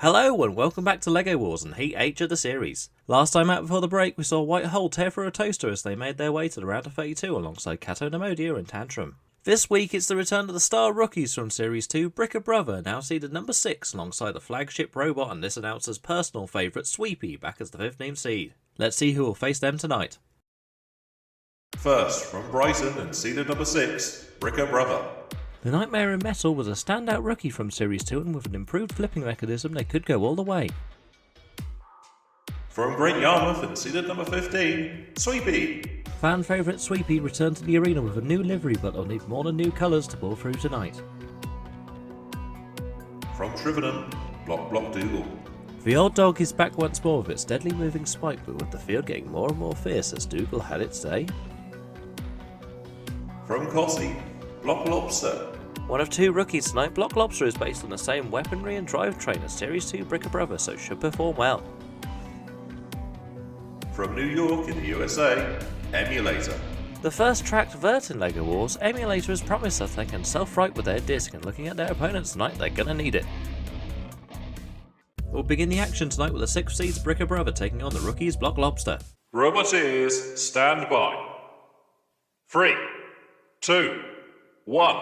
Hello and welcome back to LEGO Wars and Heat H of the series. Last time out before the break we saw White Hole tear through a toaster as they made their way to the round of 32 alongside Kato Namodia and Tantrum. This week it's the return of the star rookies from Series 2, Bricker Brother, now seeded number 6 alongside the flagship robot and this announcer's personal favourite Sweepy back as the 15th seed. Let's see who will face them tonight. First, from Brighton and seeded number 6, Bricker Brother. The Nightmare in Metal was a standout rookie from Series 2 and with an improved flipping mechanism they could go all the way. From Great Yarmouth and seeded number 15, Sweepy. Fan favourite Sweepy returned to the arena with a new livery but they'll need more than new colours to pull through tonight. From Trivenham, Blockbot Dougal. The old dog is back once more with its deadly moving spike, but with the field getting more and more fierce as Dougal had its day. From Cossey, Lobster. One of two rookies tonight, Lobster is based on the same weaponry and drivetrain as Series 2 Bricker Brother, so should perform well. From New York in the USA, Emulator. The first tracked vert in LEGO Wars, Emulator has promised us they can self-right with their disc, and looking at their opponents tonight, they're gonna need it. We'll begin the action tonight with the 6th seed's Bricker Brother taking on the rookies Lobster. Roboteers, stand by. 3, 2, 1,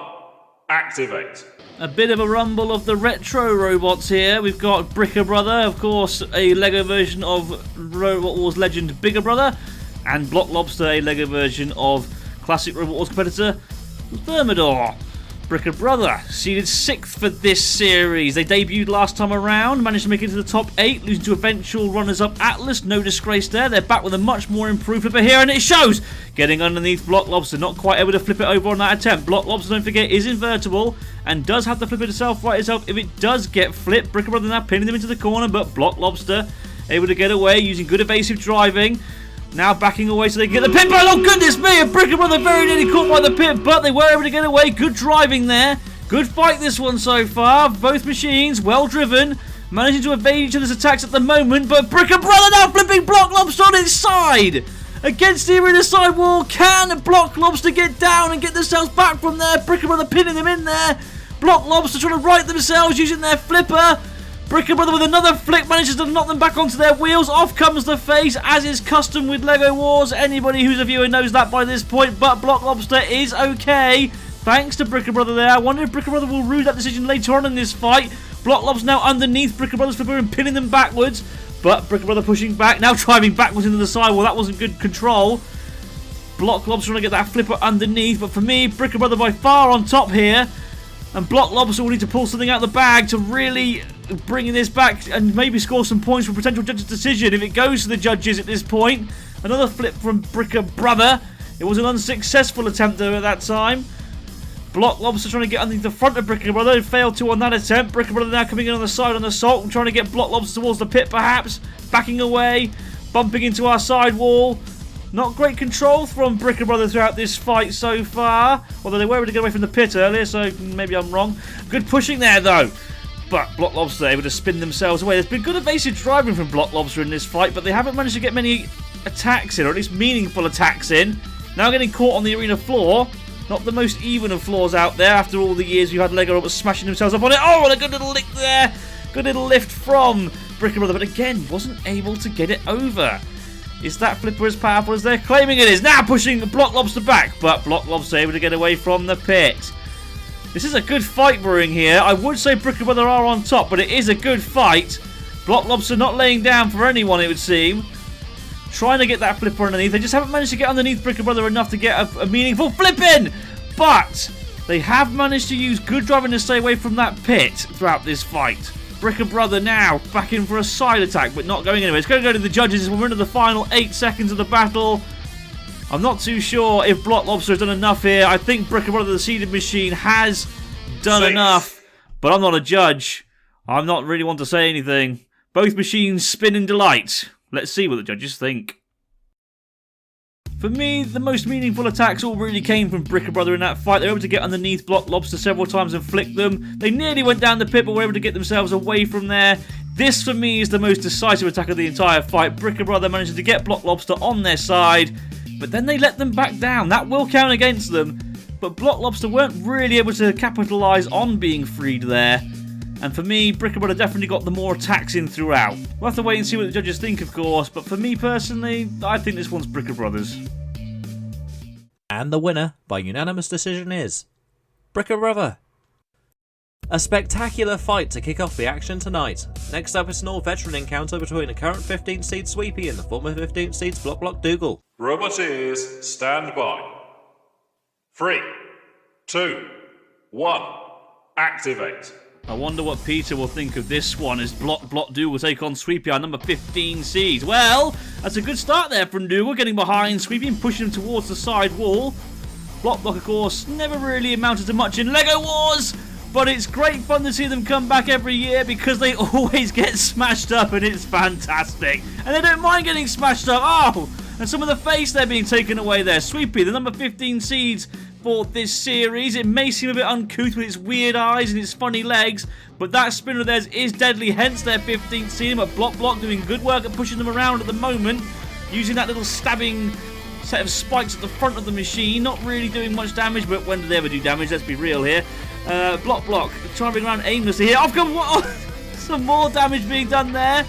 activate. A bit of a rumble of the retro robots here. We've got Bricker Brother, of course, a LEGO version of Robot Wars legend Bigger Brother, and Lobster, a LEGO version of classic Robot Wars competitor Thermidor. Bricker Brother, seeded 6th for this series. They debuted last time around, managed to make it to the top 8, losing to eventual runners-up Atlas. No disgrace there. They're back with a much more improved flipper here, and it shows! Getting underneath Lobster, not quite able to flip it over on that attempt. Lobster, don't forget, is invertible and does have the flipper to self-right itself if it does get flipped. Bricker Brother now pinning them into the corner, but Lobster able to get away using good evasive driving. Now backing away so they can get the pit back. Oh goodness me, a Bricker Brother very nearly caught by the pit, but they were able to get away. Good driving there. Good fight this one so far. Both machines well driven, managing to evade each other's attacks at the moment, but Bricker Brother now flipping Lobster on its side. Against the arena side wall, can Lobster get down and get themselves back from there? Bricker Brother pinning them in there. Lobster trying to right themselves using their flipper. Bricker Brother with another flick manages to knock them back onto their wheels. Off comes the face, as is custom with LEGO Wars. Anybody who's a viewer knows that by this point, but Lobster is okay. Thanks to Bricker Brother there. I wonder if Bricker Brother will rue that decision later on in this fight. Lobster now underneath Bricker Brother's flipper and pinning them backwards. But Bricker Brother pushing back, now driving backwards into the side. Well, that wasn't good control. Lobster trying to get that flipper underneath. But for me, Bricker Brother by far on top here. And Lobster will need to pull something out of the bag to really bring this back and maybe score some points for potential judge's decision if it goes to the judges at this point. Another flip from Bricker Brother. It was an unsuccessful attempt there at that time. Lobster trying to get underneath the front of Bricker Brother. Failed to on that attempt. Bricker Brother now coming in on the side on the assault and trying to get Lobster towards the pit perhaps. Backing away. Bumping into our side wall. Not great control from Bricker Brother throughout this fight so far. Although they were able to get away from the pit earlier, so maybe I'm wrong. Good pushing there though. But Lobster able to spin themselves away. There's been good evasive driving from Lobster in this fight, but they haven't managed to get many attacks in, or at least meaningful attacks in. Now getting caught on the arena floor. Not the most even of floors out there after all the years we've had LEGO robots smashing themselves up on it. Oh, and a good little lick there. Good little lift from Bricker Brother, but again, wasn't able to get it over. Is that flipper as powerful as they're claiming it is? Now pushing Lobster back, but Lobster able to get away from the pit. This is a good fight brewing here. I would say Bricker Brother are on top, but it is a good fight. Lobster not laying down for anyone, it would seem. Trying to get that flipper underneath. They just haven't managed to get underneath Bricker Brother enough to get a meaningful flip in. But they have managed to use good driving to stay away from that pit throughout this fight. Bricker Brother now back in for a side attack, but not going anywhere. It's going to go to the judges when we're into the final 8 seconds of the battle. I'm not too sure if Lobster has done enough here. I think Bricker Brother, the seeded machine, has done enough, but I'm not a judge. I'm not really one to say anything. Both machines spin in delight. Let's see what the judges think. For me, the most meaningful attacks all really came from Bricker Brother in that fight. They were able to get underneath Lobster several times and flick them. They nearly went down the pit, but were able to get themselves away from there. This, for me, is the most decisive attack of the entire fight. Bricker Brother managed to get Lobster on their side, but then they let them back down. That will count against them, but Lobster weren't really able to capitalise on being freed there. And for me, Bricker Brother definitely got the more attacks in throughout. We'll have to wait and see what the judges think, of course, but for me personally, I think this one's Bricker Brothers. And the winner, by unanimous decision, is Bricker Brother. A spectacular fight to kick off the action tonight. Next up is an all-veteran encounter between the current 15th seed Sweepy and the former 15th seed's Blockbot Jungl. Roboteers, stand by. 3, 2, 1, activate. I wonder what Peter will think of this one as Blockbot will take on Sweepy, our number 15 seed. Well, that's a good start there from Dougal, getting behind Sweepy and pushing him towards the side wall. Blockbot, of course, never really amounted to much in LEGO Wars, but it's great fun to see them come back every year because they always get smashed up and it's fantastic. And they don't mind getting smashed up. Oh, and some of the face they're being taken away there. Sweepy, the number 15 seeds for this series. It may seem a bit uncouth with its weird eyes and its funny legs, but that spinner of theirs is deadly, hence their 15th seed. But Blockbot doing good work at pushing them around at the moment, using that little stabbing set of spikes at the front of the machine. Not really doing much damage, but when do they ever do damage? Let's be real here. Blockbot trying to bring around aimlessly here. I've got some more damage being done there.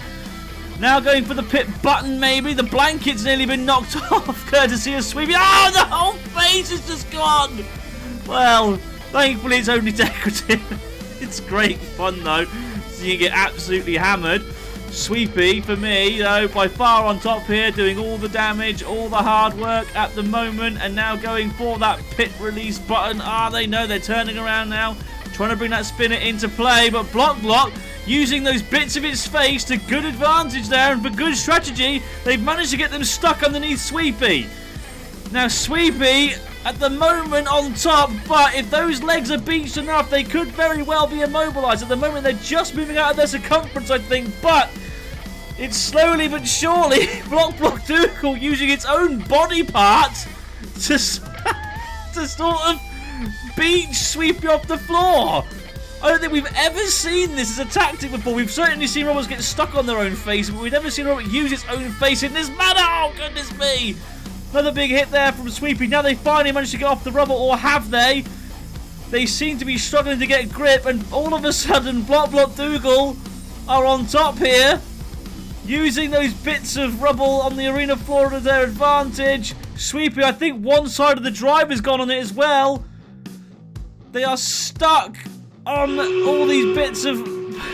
Now going for the pit button, maybe. The blanket's nearly been knocked off, courtesy of Sweepy. Oh, the whole face is just gone. Well, thankfully it's only decorative. It's great fun, though. So you get absolutely hammered. Sweepy, for me, though, by far on top here, doing all the damage, all the hard work at the moment, and now going for that pit release button. They know they're turning around now, trying to bring that spinner into play, but Blockbot using those bits of its face to good advantage there, and for good strategy, they've managed to get them stuck underneath Sweepy. Now Sweepy, at the moment on top, but if those legs are beached enough, they could very well be immobilized. At the moment, they're just moving out of their circumference, I think, but it's slowly but surely Blockbot Dougal using its own body part to sort of beach Sweepy off the floor. I don't think we've ever seen this as a tactic before. We've certainly seen robots get stuck on their own face, but we've never seen a robot use its own face in this manner. Oh, goodness me. Another big hit there from Sweepy. Now they finally managed to get off the rubber, or have they? They seem to be struggling to get grip, and all of a sudden, Blockbot Dougal are on top here, using those bits of rubble on the arena floor to their advantage. Sweepy, I think one side of the drive has gone on it as well. They are stuck on all these bits of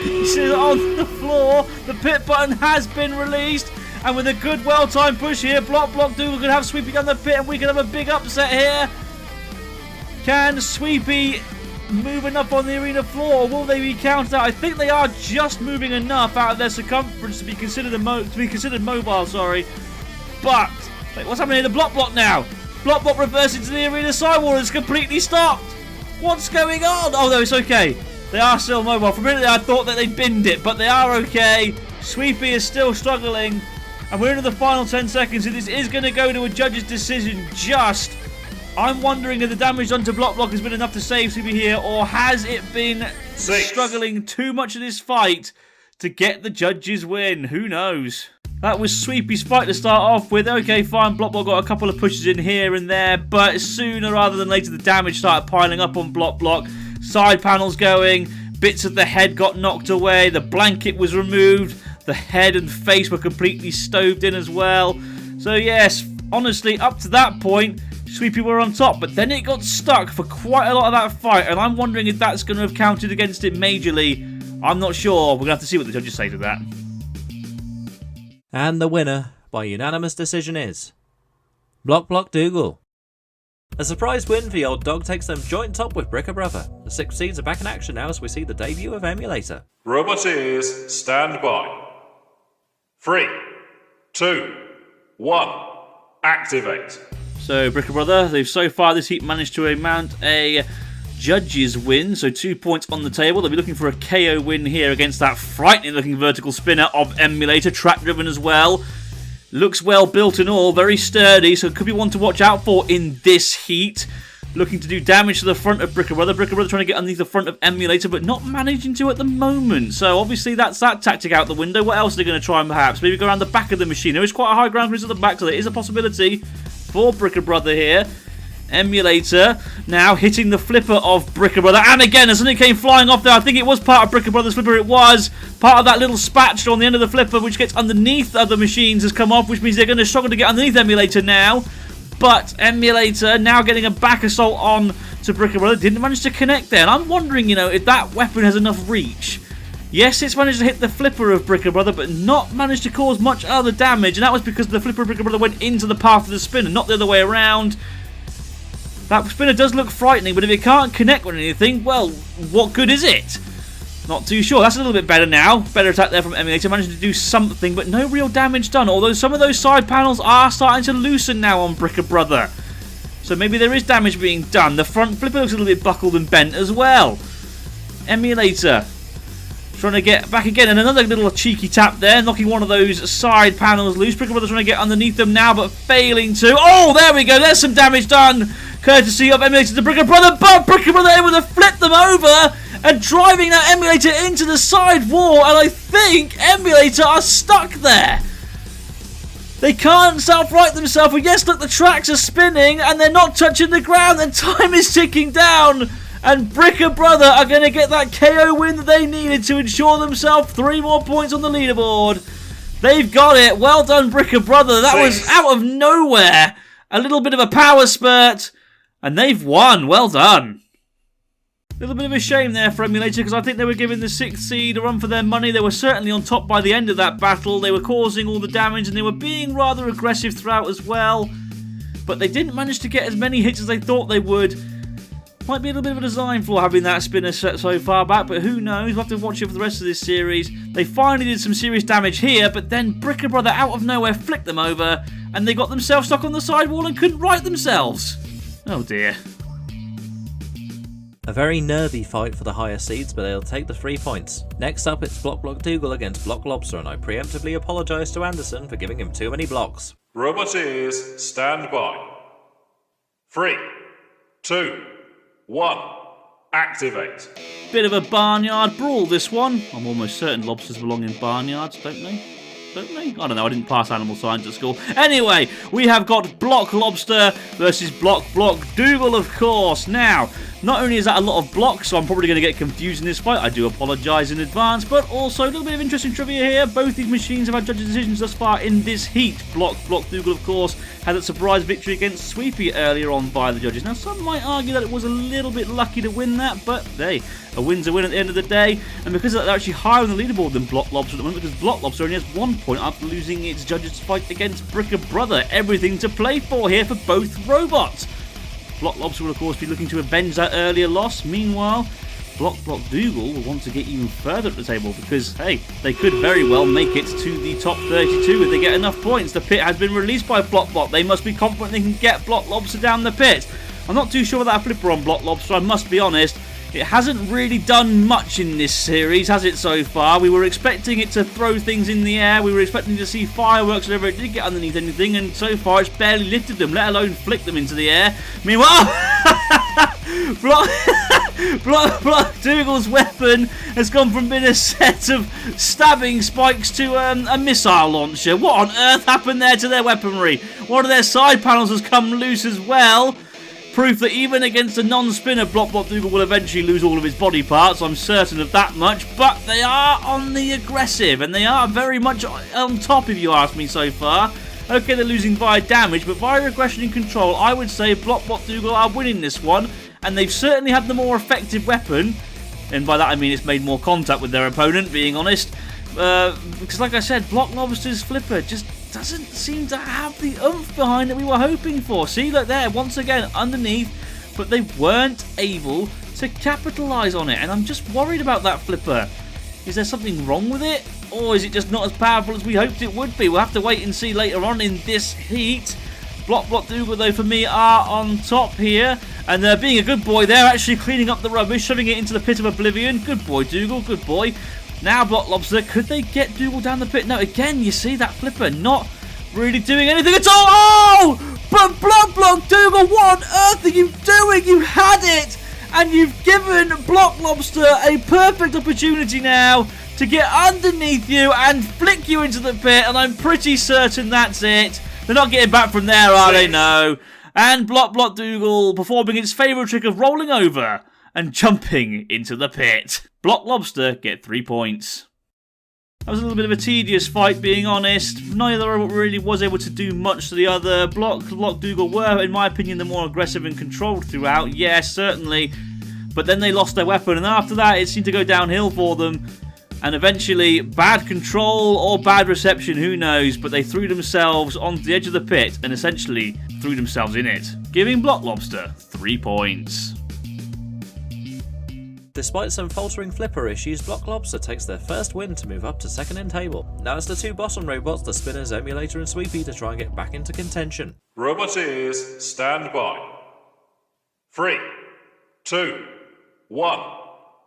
pieces on the floor. The pit button has been released, and with a good well-timed push here, Blockbot Dougal could have Sweepy down the pit, and we could have a big upset here. Can Sweepy move enough on the arena floor, or will they be counted out? I think they are just moving enough out of their circumference to be considered mobile. Sorry, but wait, what's happening to the Blockbot now? Blockbot reverses into the arena sidewall and it's completely stopped. What's going on? Oh no, it's okay. They are still mobile. For a minute I thought that they binned it, but they are okay. Sweepy is still struggling, and we're into the final 10 seconds, and this is going to go to a judge's decision. I'm wondering if the damage done to Blockbot has been enough to save Sweepy here, or has it been struggling too much in this fight to get the judge's win? Who knows? That was Sweepy's fight to start off with. Okay, fine, Blockbot got a couple of pushes in here and there, but sooner rather than later the damage started piling up on Blockbot. Side panels going, bits of the head got knocked away, the blanket was removed, the head and face were completely stoved in as well. So yes, honestly, up to that point, Sweepy were on top, but then it got stuck for quite a lot of that fight, and I'm wondering if that's going to have counted against it majorly. I'm not sure. We're going to have to see what the judges say to that. And the winner, by unanimous decision, is Blockbot Dougal. A surprise win for the old dog takes them joint top with Bricker Brother. The 6 seeds are back in action now as we see the debut of Emulator. Roboteers, stand by. 3, 2, 1, activate. So, Bricker Brother, they've so far this heat managed to mount a judges win, so 2 points on the table. They'll be looking for a KO win here against that frightening looking vertical spinner of Emulator, track driven as well. Looks well built and all, very sturdy, so it could be one to watch out for in this heat. Looking to do damage to the front of Bricker Brother. Bricker Brother trying to get underneath the front of Emulator, but not managing to at the moment. So obviously that's that tactic out the window. What else are they going to try and perhaps? Maybe go around the back of the machine. There is quite a high ground clearance at the back, so there is a possibility for Bricker Brother here. Emulator now hitting the flipper of Bricker Brother, and again as something came flying off there, I think it was part of Bricker Brother's flipper, it was part of that little spatula on the end of the flipper which gets underneath other machines has come off, which means they're going to struggle to get underneath Emulator now. But Emulator now getting a back assault on to Bricker Brother, didn't manage to connect there, and I'm wondering, you know, if that weapon has enough reach. Yes, it's managed to hit the flipper of Bricker Brother, but not managed to cause much other damage, and that was because the flipper of Bricker Brother went into the path of the spinner, not the other way around. That spinner does look frightening, but if it can't connect with anything, well, what good is it? Not too sure. That's a little bit better now. Better attack there from Emulator. Managed to do something, but no real damage done. Although some of those side panels are starting to loosen now on Bricker Brother. So maybe there is damage being done. The front flipper looks a little bit buckled and bent as well. Emulator trying to get back again, and another little cheeky tap there, knocking one of those side panels loose. Bricker Brother trying to get underneath them now, but failing to. Oh, there we go. There's some damage done, courtesy of Emulator to Bricker Brother, but Bricker Brother able to flip them over and driving that Emulator into the side wall, and I think Emulator are stuck there. They can't self-right themselves. Well, yes, look, the tracks are spinning and they're not touching the ground, and time is ticking down. And Bricker Brother are going to get that KO win that they needed to ensure themselves 3 more points on the leaderboard. They've got it. Well done, Bricker Brother. That was out of nowhere. A little bit of a power spurt. And they've won. Well done. A little bit of a shame there for Emulator, because I think they were giving the 6th seed a run for their money. They were certainly on top by the end of that battle. They were causing all the damage and they were being rather aggressive throughout as well. But they didn't manage to get as many hits as they thought they would. Might be a little bit of a design flaw having that spinner set so far back, but who knows? We'll have to watch it for the rest of this series. They finally did some serious damage here, but then Bricker Brother out of nowhere flicked them over, and they got themselves stuck on the sidewall and couldn't right themselves. Oh dear. A very nervy fight for the higher seeds, but they'll take the 3 points. Next up, it's Blockbot against Lobster, and I preemptively apologise to Anderson for giving him too many blocks. Roboteers, stand by. 3, 2, 1. Activate. Bit of a barnyard brawl, this one. I'm almost certain lobsters belong in barnyards, don't they? Don't they? I don't know, I didn't pass animal science at school. Anyway, we have got Lobster versus Dougal, of course. Now, not only is that a lot of blocks, so I'm probably going to get confused in this fight. I do apologise in advance, but also a little bit of interesting trivia here. Both these machines have had judges' decisions thus far in this heat. Dougal, of course, had a surprise victory against Sweepy earlier on by the judges. Now, some might argue that it was a little bit lucky to win that, but hey, a win's a win at the end of the day. And because of that, they're actually higher on the leaderboard than Lobster at the moment, because Lobster only has 1 point after losing its judges' fight against Bricker Brother. Everything to play for here for both robots. Lobster will, of course, be looking to avenge that earlier loss. Meanwhile, Dougal will want to get even further at the table because, hey, they could very well make it to the top 32 if they get enough points. The pit has been released by Blockbot. They must be confident they can get Lobster down the pit. I'm not too sure about that flipper on Lobster, I must be honest. It hasn't really done much in this series, has it, so far? We were expecting it to throw things in the air. We were expecting to see fireworks whenever it did get underneath anything, and so far it's barely lifted them, let alone flicked them into the air. Meanwhile, Dougal's weapon has gone from being a set of stabbing spikes to a missile launcher. What on earth happened there to their weaponry? One of their side panels has come loose as well. Proof that even against a non-spinner, Dougal will eventually lose all of his body parts. I'm certain of that much. But they are on the aggressive, and they are very much on top, if you ask me, so far. Okay, they're losing via damage, but via aggression and control, I would say Dougal are winning this one. And they've certainly had the more effective weapon. And by that I mean it's made more contact with their opponent, being honest. Because like I said, Lobster's flipper just doesn't seem to have the oomph behind that we were hoping for. See, look there, once again, underneath, but they weren't able to capitalise on it, and I'm just worried about that flipper. Is there something wrong with it, or is it just not as powerful as we hoped it would be? We'll have to wait and see later on in this heat. Dougal, though, for me, are on top here, and being a good boy, they're actually cleaning up the rubbish, shoving it into the pit of oblivion. Good boy, Dougal, good boy. Now, Lobster, could they get Dougal down the pit? No, again, you see that flipper not really doing anything at all. Oh! But Dougal, what on earth are you doing? You had it! And you've given Lobster a perfect opportunity now to get underneath you and flick you into the pit, and I'm pretty certain that's it. They're not getting back from there, are they? No. And Blockbot Dougal performing its favourite trick of rolling over and jumping into the pit. Block Lobster get 3 points. That was a little bit of a tedious fight, being honest. Neither robot really was able to do much to the other. Block Dougal were, in my opinion, the more aggressive and controlled throughout. Yes, certainly. But then they lost their weapon, and after that it seemed to go downhill for them. And eventually, bad control or bad reception, who knows, but they threw themselves onto the edge of the pit and essentially threw themselves in it, giving Block Lobster 3 points. Despite some faltering flipper issues, Block Lobster takes their first win to move up to second in table. Now it's the two bottom robots, the Spinners, Emulator and Sweepy, to try and get back into contention. Roboteers, stand by. 3, 2, 1,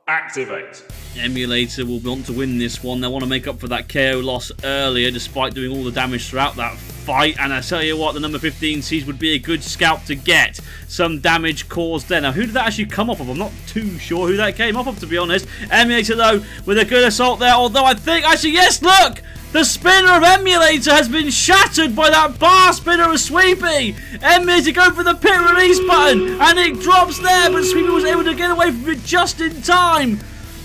activate. Emulator will want to win this one. They want to make up for that KO loss earlier, despite doing all the damage throughout that fight. And I tell you what, the number 15 seeds would be a good scalp to get. Some damage caused there. Now, who did that actually come off of? I'm not too sure who that came off of, to be honest. Emulator, though, with a good assault there. Although I think, actually, yes, look! The spinner of Emulator has been shattered by that bar spinner of Sweepy. Emulator going for the pit release button, and it drops there, but Sweepy was able to get away from it just in time.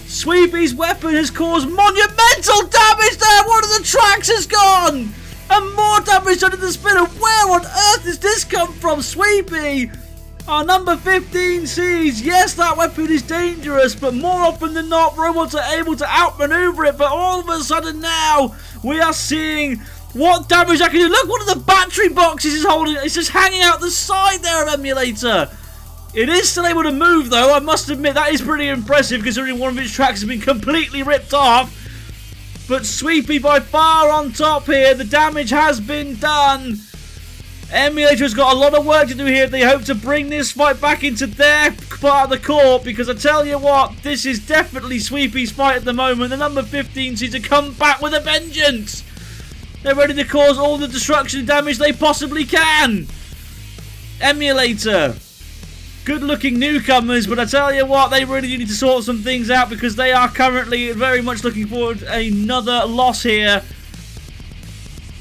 Sweepy's weapon has caused monumental damage there. One of the tracks has gone. And more damage done to the spinner. Where on earth does this come from, Sweepy? Our number 15 sees, yes, that weapon is dangerous, but more often than not, robots are able to outmaneuver it. But all of a sudden now, we are seeing what damage that can do. Look, one of the battery boxes is holding. It's just hanging out the side there of Emulator. It is still able to move, though. I must admit, that is pretty impressive, considering one of its tracks has been completely ripped off. But Sweepy by far on top here. The damage has been done. Emulator's got a lot of work to do here if they hope to bring this fight back into their part of the court, because I tell you what, this is definitely Sweepy's fight at the moment. The number 15 seems to come back with a vengeance. They're ready to cause all the destruction and damage they possibly can. Emulator, good looking newcomers, but I tell you what, they really do need to sort some things out, because they are currently very much looking forward to another loss here.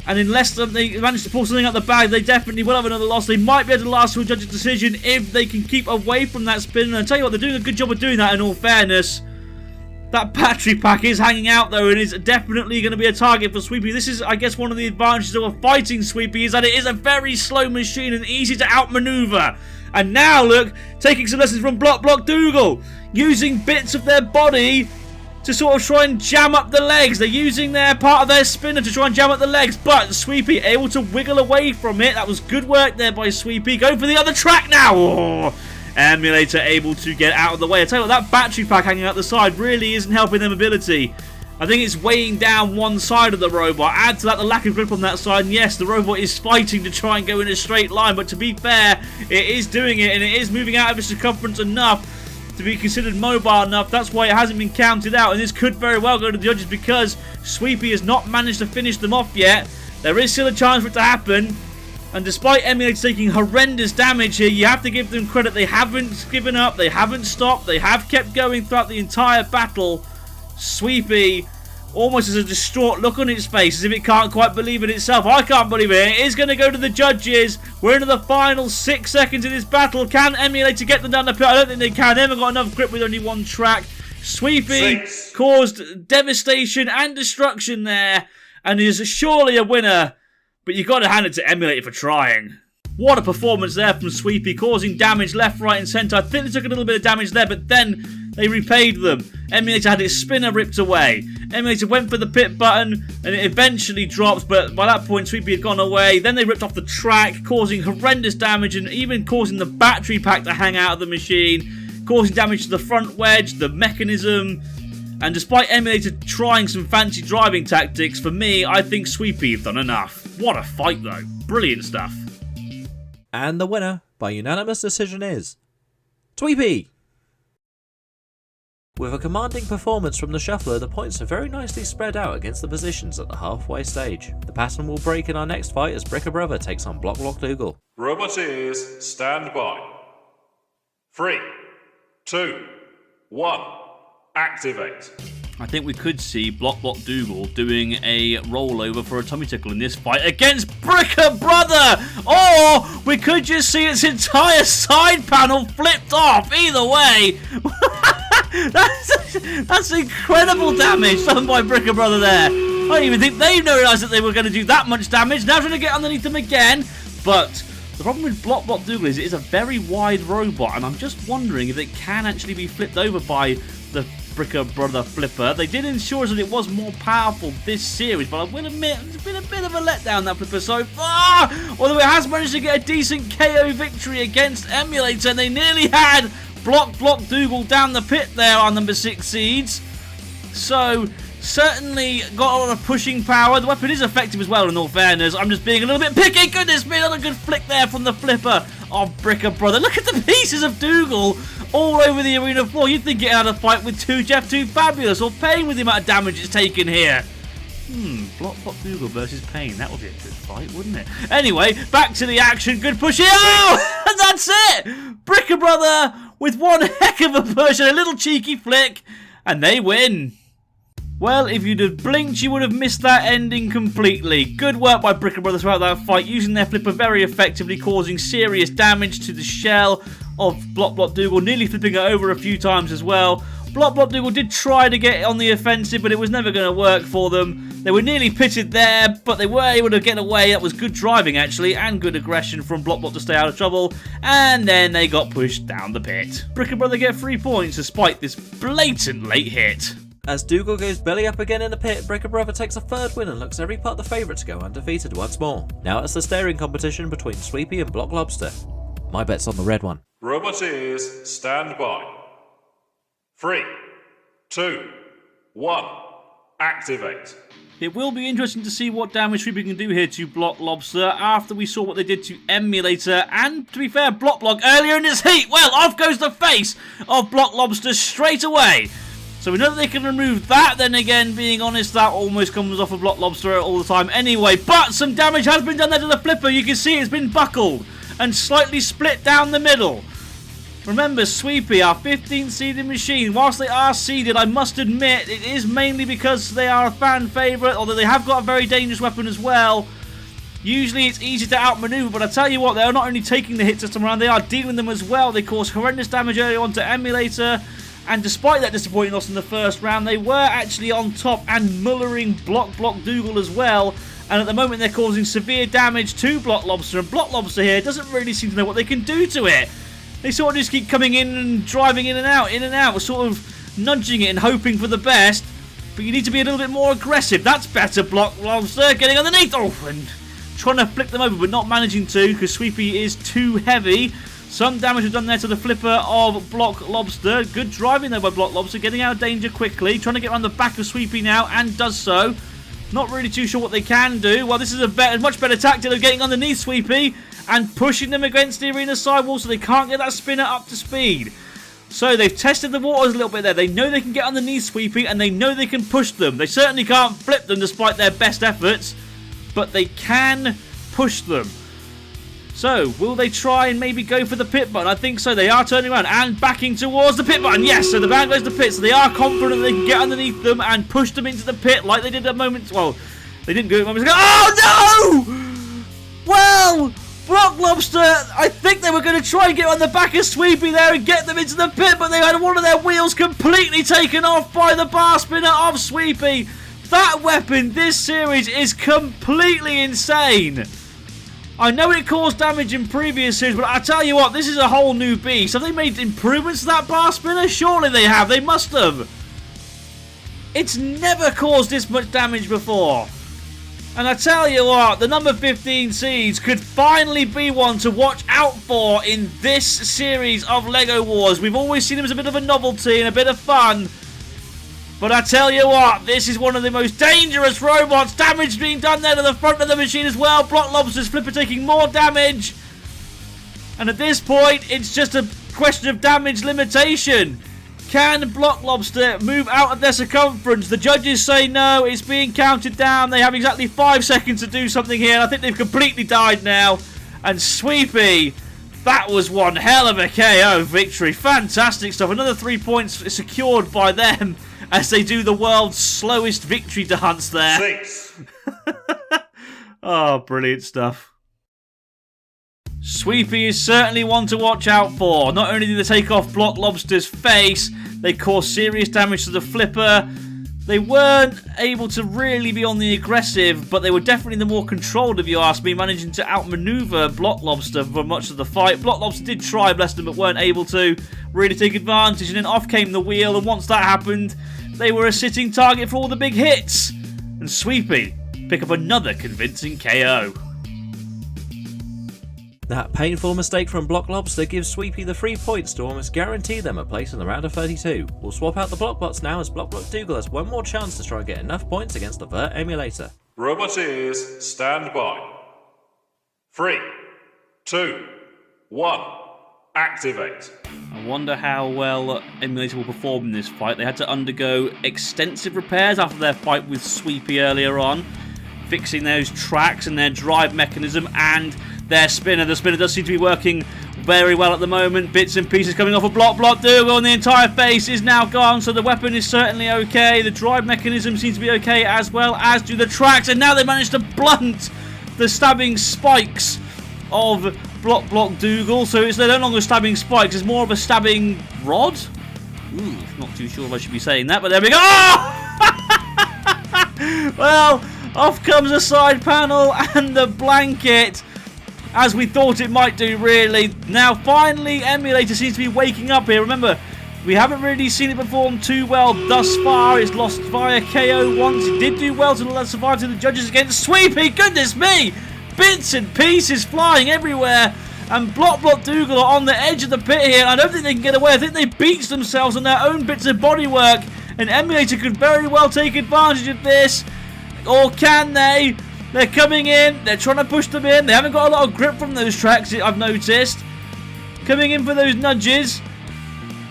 And unless they manage to pull something out the bag, they definitely will have another loss. They might be able to last to a judge's decision if they can keep away from that spin. And I tell you what, they're doing a good job of doing that, in all fairness. That battery pack is hanging out, though, and is definitely going to be a target for Sweepy. This is, I guess, one of the advantages of fighting Sweepy, is that it is a very slow machine and easy to outmaneuver. And now, look, taking some lessons from Block Dougal, using bits of their body to sort of try and jam up the legs. They're using their part of their spinner to try and jam up the legs, but Sweepy able to wiggle away from it. That was good work there by Sweepy. Going for the other track now. Oh, Emulator able to get out of the way. I tell you what, that battery pack hanging out the side really isn't helping them ability. I think it's weighing down one side of the robot. Add to that the lack of grip on that side, and yes, the robot is fighting to try and go in a straight line, but to be fair, it is doing it, and it is moving out of its circumference enough to be considered mobile enough. That's why it hasn't been counted out, and this could very well go to the judges, because Sweepy has not managed to finish them off yet. There is still a chance for it to happen, and despite Emulator taking horrendous damage here, you have to give them credit. They haven't given up, they haven't stopped, they have kept going throughout the entire battle. Sweepy almost has a distraught look on its face, as if it can't quite believe it itself. I can't believe it. It is going to go to the judges. We're into the final 6 seconds of this battle. Can Emulator get them down the pit? I don't think they can. They haven't got enough grip with only one track. Sweepy caused devastation and destruction there, and is surely a winner. But you've got to hand it to Emulator for trying. What a performance there from Sweepy, causing damage left, right and centre. I think they took a little bit of damage there, but then they repaid them. Emulator had its spinner ripped away. Emulator went for the pit button, and it eventually dropped, but by that point Sweepy had gone away. Then they ripped off the track, causing horrendous damage, and even causing the battery pack to hang out of the machine, causing damage to the front wedge, the mechanism. And despite Emulator trying some fancy driving tactics, for me, I think Sweepy have done enough. What a fight though. Brilliant stuff. And the winner, by unanimous decision, is Sweepy! With a commanding performance from the shuffler, the points are very nicely spread out against the positions at the halfway stage. The pattern will break in our next fight as Brother takes on Block Dougal. Roboteers, stand by. 3, 2, 1, activate. I think we could see Blockbot Jungl doing a rollover for a tummy tickle in this fight against Bricker Brother! Or we could just see its entire side panel flipped off. Either way, that's incredible damage done by Bricker Brother there. I don't even think they realised that they were going to do that much damage. Now trying to get underneath them again. But the problem with Blockbot Jungl is it is a very wide robot, and I'm just wondering if it can actually be flipped over by the Bricker Brother flipper. They did ensure that it was more powerful this series, but I will admit it's been a bit of a letdown, that flipper so far. Although it has managed to get a decent KO victory against Emulator, and they nearly had Blockbot Jungl down the pit there on number 6 seeds. So certainly got a lot of pushing power. The weapon is effective as well, in all fairness. I'm just being a little bit picky. Goodness me, another good flick there from the flipper of Bricker Brother. Look at the pieces of Jungl all over the arena floor. You'd think it had a fight with 2Jeff 2 Fabulous or Pain with the amount of damage it's taken here. Blockbot Jungl versus Pain. That would be a good fight, wouldn't it? Anyway, back to the action. Good push here. Oh! And that's it! Bricker Brother with one heck of a push and a little cheeky flick. And they win. Well, if you'd have blinked, you would have missed that ending completely. Good work by Bricker Brother throughout that fight, using their flipper very effectively, causing serious damage to the shell of Blockbot Jungl, nearly flipping it over a few times as well. Blockbot Jungl did try to get on the offensive, but it was never going to work for them. They were nearly pitted there, but they were able to get away. That was good driving, actually, and good aggression from Blockbot to stay out of trouble. And then they got pushed down the pit. Bricker Brother get 3 points despite this blatant late hit. As Jungl goes belly up again in the pit, Bricker Brother takes a third win and looks every part the favourite to go undefeated once more. Now it's the staring competition between Sweepy and Lobster. My bet's on the red one. Roboteers, stand by. 3, 2, 1, activate. It will be interesting to see what damage Sweepy can do here to Lobster after we saw what they did to Emulator and, to be fair, Block earlier in this heat. Well, off goes the face of Lobster straight away. So we know that they can remove that. Then again, being honest, that almost comes off of Lobster all the time anyway. But some damage has been done there to the flipper. You can see it's been buckled and slightly split down the middle. Remember, Sweepy, our 15th seeded machine, whilst they are seeded, I must admit, it is mainly because they are a fan favourite, although they have got a very dangerous weapon as well. Usually it's easy to outmaneuver, but I tell you what, they are not only taking the hits this time around, they are dealing them as well. They cause horrendous damage early on to Emulator. And despite that disappointing loss in the first round, they were actually on top and mullering Blockbot Jungl as well. And at the moment, they're causing severe damage to Lobster. And Lobster here doesn't really seem to know what they can do to it. They sort of just keep coming in and driving in and out, sort of nudging it and hoping for the best. But you need to be a little bit more aggressive. That's better, Lobster, getting underneath. Oh, and trying to flick them over, but not managing to because Sweepy is too heavy. Some damage was done there to the flipper of Lobster. Good driving there by Lobster, getting out of danger quickly. Trying to get around the back of Sweepy now, and does so. Not really too sure what they can do. Well, this is a much better tactic of getting underneath Sweepy and pushing them against the arena sidewall so they can't get that spinner up to speed. So they've tested the waters a little bit there. They know they can get underneath Sweepy, and they know they can push them. They certainly can't flip them despite their best efforts, but they can push them. So, will they try and maybe go for the pit button? I think so. They are turning around and backing towards the pit button. Yes, so the van goes to the pit. So they are confident they can get underneath them and push them into the pit like they did a moment. Well, they didn't do it moments ago. Oh, no! Well, Lobster, I think they were going to try and get on the back of Sweepy there and get them into the pit, but they had one of their wheels completely taken off by the bar spinner of Sweepy. That weapon this series is completely insane. I know it caused damage in previous series, but I tell you what, this is a whole new beast. Have they made improvements to that bar spinner? Surely they have. They must have. It's never caused this much damage before. And I tell you what, the number 15 seeds could finally be one to watch out for in this series of LEGO Wars. We've always seen them as a bit of a novelty and a bit of fun. But I tell you what, this is one of the most dangerous robots. Damage being done there to the front of the machine as well. Lobster's flipper taking more damage. And at this point, it's just a question of damage limitation. Can Lobster move out of their circumference? The judges say no. It's being counted down. They have exactly 5 seconds to do something here. I think they've completely died now. And Sweepy That was one hell of a KO victory. Fantastic stuff. Another 3 points secured by them as they do the world's slowest victory dance there. 6. Oh, brilliant stuff. Sweepy is certainly one to watch out for. Not only did they take off Lobster's face, they caused serious damage to the flipper. They weren't able to really be on the aggressive, but they were definitely the more controlled, if you ask me, managing to outmaneuver Lobster for much of the fight. Lobster did try, bless them, but weren't able to really take advantage, and then off came the wheel, and once that happened, they were a sitting target for all the big hits. And Sweepy pick up another convincing KO. That painful mistake from Lobster gives Sweepy the 3 points to almost guarantee them a place in the round of 32. We'll swap out the Blockbots now as Jungl has one more chance to try and get enough points against the Vert Emulator. Roboteers, stand by. 3, 2, 1, activate. I wonder how well Emulator will perform in this fight. They had to undergo extensive repairs after their fight with Sweepy earlier on, fixing those tracks and their drive mechanism and their spinner. The spinner does seem to be working very well at the moment. Bits and pieces coming off of Jungl, and the entire face is now gone, so the weapon is certainly okay. The drive mechanism seems to be okay, as well as do the tracks, and now they managed to blunt the stabbing spikes of Jungl, so they're no longer stabbing spikes, it's more of a stabbing rod? Ooh, not too sure if I should be saying that, but there we go! Oh! Well, off comes a side panel and the blanket, as we thought it might do, really. Now, finally, Emulator seems to be waking up here. Remember, we haven't really seen it perform too well thus far. It's lost via KO once. It did do well to survive to the judges against Sweepy. Goodness me! Bits and pieces flying everywhere. And Jungl are on the edge of the pit here. I don't think they can get away. I think they beat themselves on their own bits of bodywork. And Emulator could very well take advantage of this. Or can they? They're coming in, they're trying to push them in, they haven't got a lot of grip from those tracks, I've noticed. Coming in for those nudges,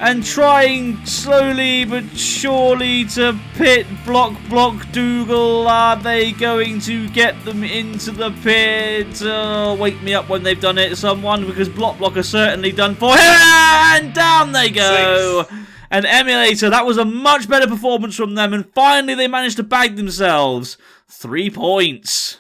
and trying slowly but surely to pit Jungl. Are they going to get them into the pit? Wake me up when they've done it, someone, because Block are certainly done for. And down they go! 6. And Emulator, that was a much better performance from them, and finally they managed to bag themselves 3 points.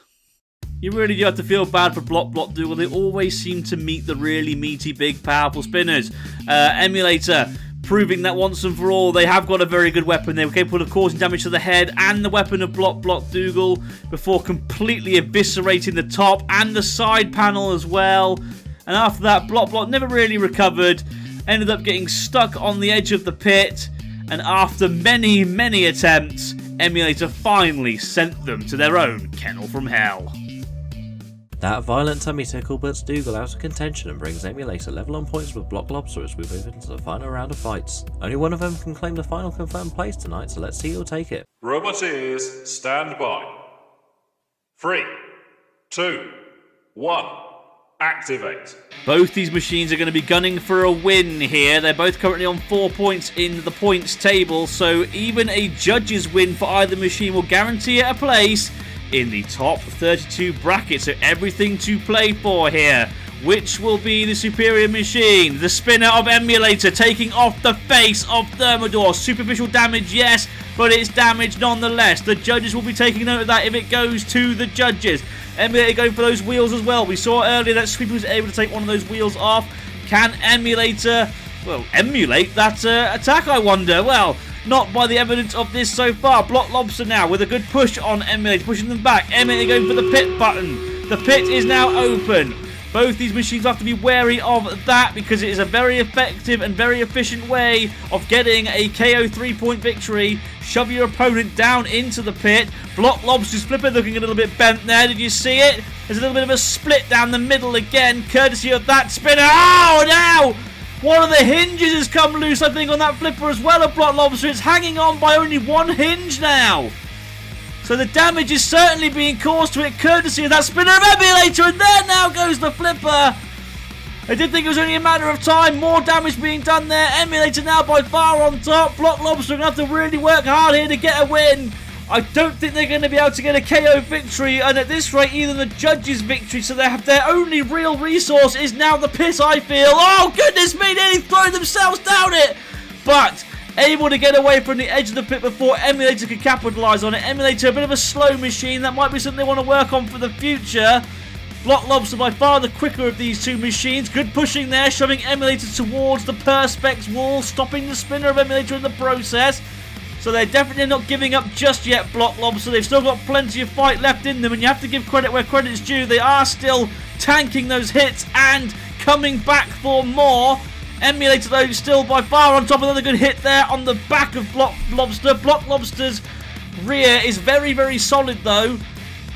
You really do have to feel bad for Jungl. They always seem to meet the really meaty, big, powerful spinners. Emulator proving that once and for all they have got a very good weapon. They were capable of causing damage to the head and the weapon of Jungl before completely eviscerating the top and the side panel as well. And after that, Block never really recovered. Ended up getting stuck on the edge of the pit. And after many, many attempts, Emulator finally sent them to their own kennel from hell. That violent tummy tickle puts Jungl out of contention and brings Emulator level on points with Lobster as we move into the final round of fights. Only one of them can claim the final confirmed place tonight, so let's see who'll take it. Roboteers, stand by. 3, 2, 1, activate. Both these machines are going to be gunning for a win here. They're both currently on 4 points in the points table, so even a judge's win for either machine will guarantee it a place in the top 32 bracket. So everything to play for here. Which will be the superior machine? The spinner of Emulator taking off the face of Thermidor. Superficial damage, yes, but it's damage nonetheless. The judges will be taking note of that if it goes to the judges. Emulator going for those wheels as well. We saw earlier that Sweepy was able to take one of those wheels off. Can Emulator, well, emulate that attack, I wonder? Well, not by the evidence of this so far. Lobster now with a good push on Emulator, pushing them back. Emulator going for the pit button. The pit is now open. Both these machines have to be wary of that because it is a very effective and very efficient way of getting a KO 3-point victory. Shove your opponent down into the pit. Lobster's flipper looking a little bit bent there. Did you see it? There's a little bit of a split down the middle again, courtesy of that spinner. Oh, now! One of the hinges has come loose, I think, on that flipper as well of Lobster. It's hanging on by only one hinge now. So the damage is certainly being caused to it, courtesy of that spinner of Emulator. And there now goes the flipper. I did think it was only a matter of time. More damage being done there. Emulator now by far on top. Lobster going to have to really work hard here to get a win. I don't think they're going to be able to get a KO victory, and at this rate, even the judges' victory, so they have their only real resource is now the pit, I feel. Oh, goodness me, nearly throwing themselves down it! But able to get away from the edge of the pit before Emulator could capitalise on it. Emulator, a bit of a slow machine. That might be something they want to work on for the future. Block Lobster by far the quicker of these two machines. Good pushing there, shoving Emulator towards the Perspex wall, stopping the spinner of Emulator in the process. So they're definitely not giving up just yet, Block Lobster. They've still got plenty of fight left in them, and you have to give credit where credit's due. They are still tanking those hits and coming back for more. Emulator, though, still by far on top. Another good hit there on the back of Block Lobster. Block Lobster's rear is very, very solid, though.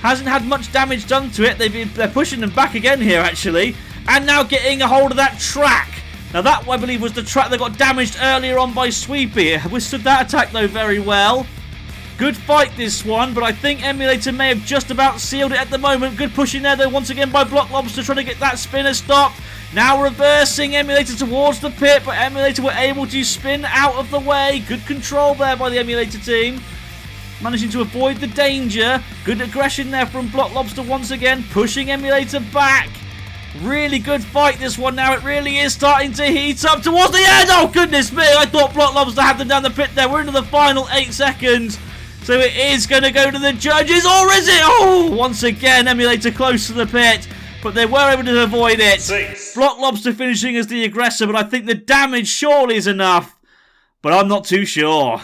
Hasn't had much damage done to it. They're pushing them back again here, actually. And now getting a hold of that track. Now that, I believe, was the track that got damaged earlier on by Sweepy. It withstood that attack, though, very well. Good fight, this one, but I think Emulator may have just about sealed it at the moment. Good pushing there, though, once again by Block Lobster, trying to get that spinner stopped. Now reversing Emulator towards the pit, but Emulator were able to spin out of the way. Good control there by the Emulator team. Managing to avoid the danger. Good aggression there from Block Lobster once again, pushing Emulator back. Really good fight, this one now. It really is starting to heat up towards the end. Oh, goodness me. I thought Block Lobster had them down the pit there. We're into the final 8 seconds. So it is going to go to the judges, or is it? Oh, once again, Emulator close to the pit. But they were able to avoid it. 6. Block Lobster finishing as the aggressor, but I think the damage surely is enough. But I'm not too sure.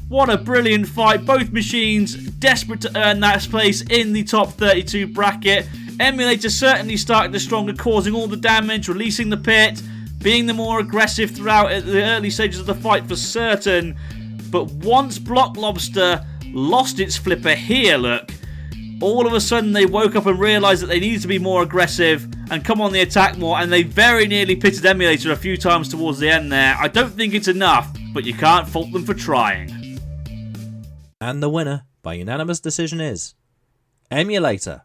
What a brilliant fight. Both machines desperate to earn that place in the top 32 bracket. Emulator certainly started the stronger, causing all the damage, releasing the pit, being the more aggressive throughout at the early stages of the fight for certain. But once Block Lobster lost its flipper here, look, all of a sudden they woke up and realised that they needed to be more aggressive and come on the attack more, and they very nearly pitted Emulator a few times towards the end there. I don't think it's enough, but you can't fault them for trying. And the winner, by unanimous decision, is Emulator.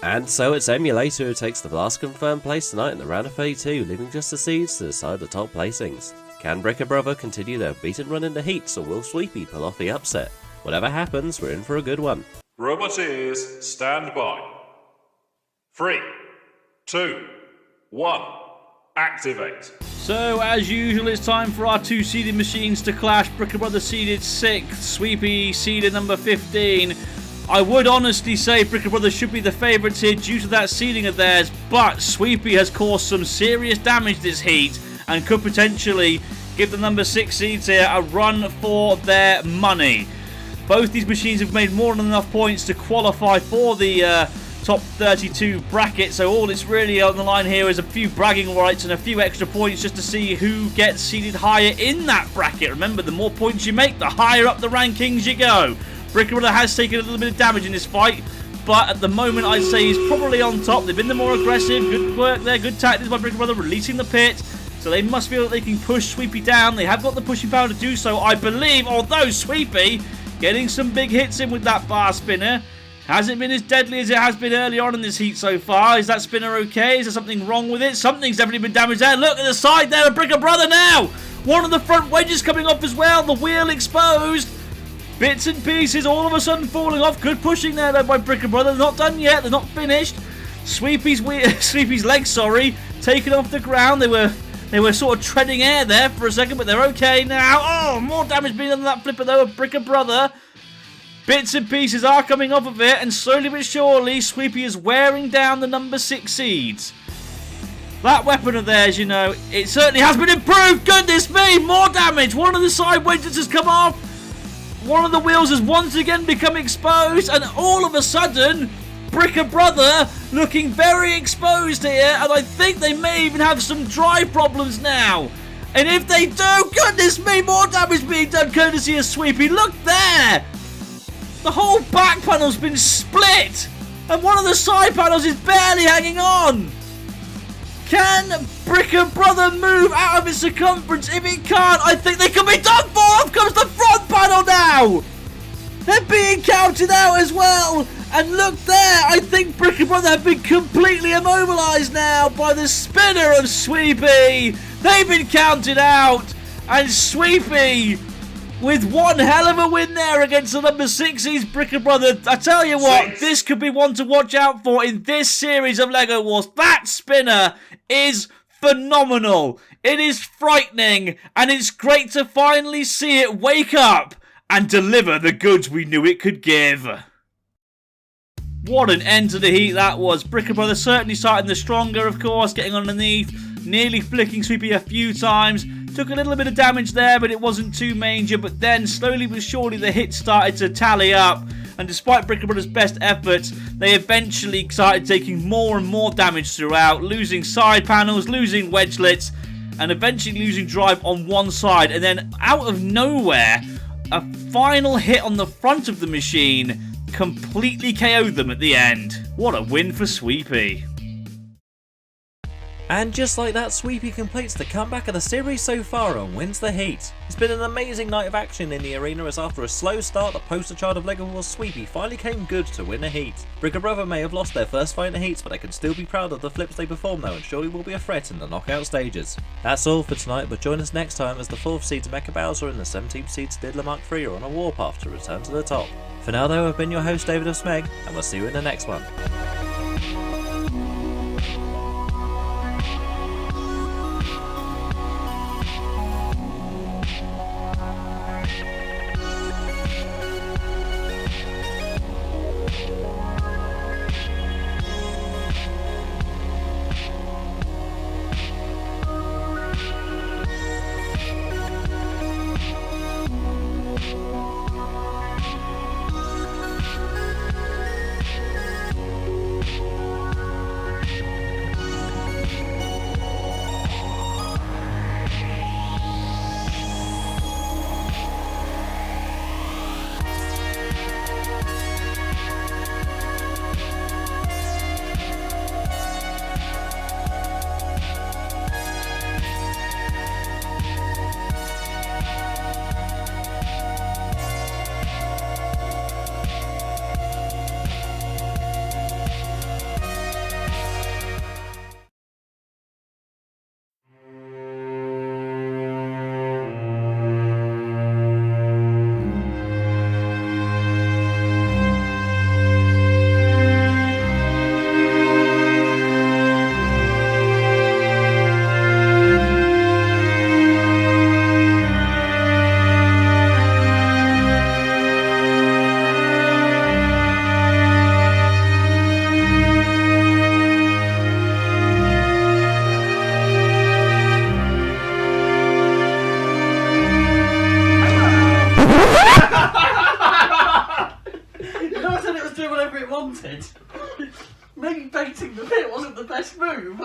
And so it's Emulator who takes the last confirmed place tonight in the round of 32, leaving just the seeds to decide the top placings. Can Bricker Brother continue their beaten run in the heats, or will Sweepy pull off the upset? Whatever happens, we're in for a good one. Roboteers, stand by. 3, 2, 1, activate. So, as usual, it's time for our two seeded machines to clash. Bricker Brother seeded 6th, Sweepy seeded number 15. I would honestly say Bricker Brothers should be the favourites here due to that seeding of theirs, but Sweepy has caused some serious damage this heat and could potentially give the number 6 seeds here a run for their money. Both these machines have made more than enough points to qualify for the top 32 bracket, so all that's really on the line here is a few bragging rights and a few extra points just to see who gets seeded higher in that bracket. Remember, the more points you make, the higher up the rankings you go. Bricker Brother has taken a little bit of damage in this fight, but at the moment I'd say he's probably on top. They've been the more aggressive. Good work there, good tactics by Bricker Brother, releasing the pit. So they must feel that they can push Sweepy down. They have got the pushing power to do so, I believe, although Sweepy getting some big hits in with that bar spinner. Hasn't been as deadly as it has been early on in this heat so far. Is that spinner okay? Is there something wrong with it? Something's definitely been damaged there. Look at the side there of Bricker Brother now. One of the front wedges coming off as well. The wheel exposed. Bits and pieces all of a sudden falling off. Good pushing there though by Bricker Brother. They're not done yet. They're not finished. Sweepy's legs, sorry, taken off the ground. They were sort of treading air there for a second, but they're okay now. Oh, more damage being done than that flipper though of Bricker Brother. Bits and pieces are coming off of it, and slowly but surely, Sweepy is wearing down the number 6 seeds. That weapon of theirs, you know, it certainly has been improved. Goodness me, more damage. One of the side wedges has come off. One of the wheels has once again become exposed, and all of a sudden, Bricker Brother looking very exposed here, and I think they may even have some drive problems now. And if they do, goodness me, more damage being done courtesy of Sweepy. Look there! The whole back panel's been split, and one of the side panels is barely hanging on. Can Bricker Brother move out of its circumference? If it can't, I think they could be done for. Off comes the front panel now. They're being counted out as well. And look there, I think Bricker Brother have been completely immobilised now by the spinner of Sweepy. They've been counted out, and Sweepy with one hell of a win there against the number 6's Bricker Brother. I tell you what, this could be one to watch out for in this series of LEGO Wars. That spinner is phenomenal. It is frightening, and it's great to finally see it wake up and deliver the goods we knew it could give. What an end to the heat that was. Bricker Brother certainly starting the stronger, of course, getting underneath, nearly flicking Sweepy a few times. Took a little bit of damage there, but it wasn't too major. But then, slowly but surely, the hits started to tally up. And despite Bricker Brother's best efforts, they eventually started taking more and more damage throughout, losing side panels, losing wedgelets, and eventually losing drive on one side. And then, out of nowhere, a final hit on the front of the machine completely KO'd them at the end. What a win for Sweepy. And just like that, Sweepy completes the comeback of the series so far and wins the heat. It's been an amazing night of action in the arena, as after a slow start, the poster child of LEGO Wars Sweepy finally came good to win a heat. Bricker Brother may have lost their first fight in the heats, but they can still be proud of the flips they performed though, and surely will be a threat in the knockout stages. That's all for tonight, but join us next time as the 4th seeds Mecha Bowser and the 17th seeds Diddler Mark III are on a warpath to return to the top. For now though, I've been your host David of Smeg, and we'll see you in the next one. Maybe baiting the pit wasn't the best move.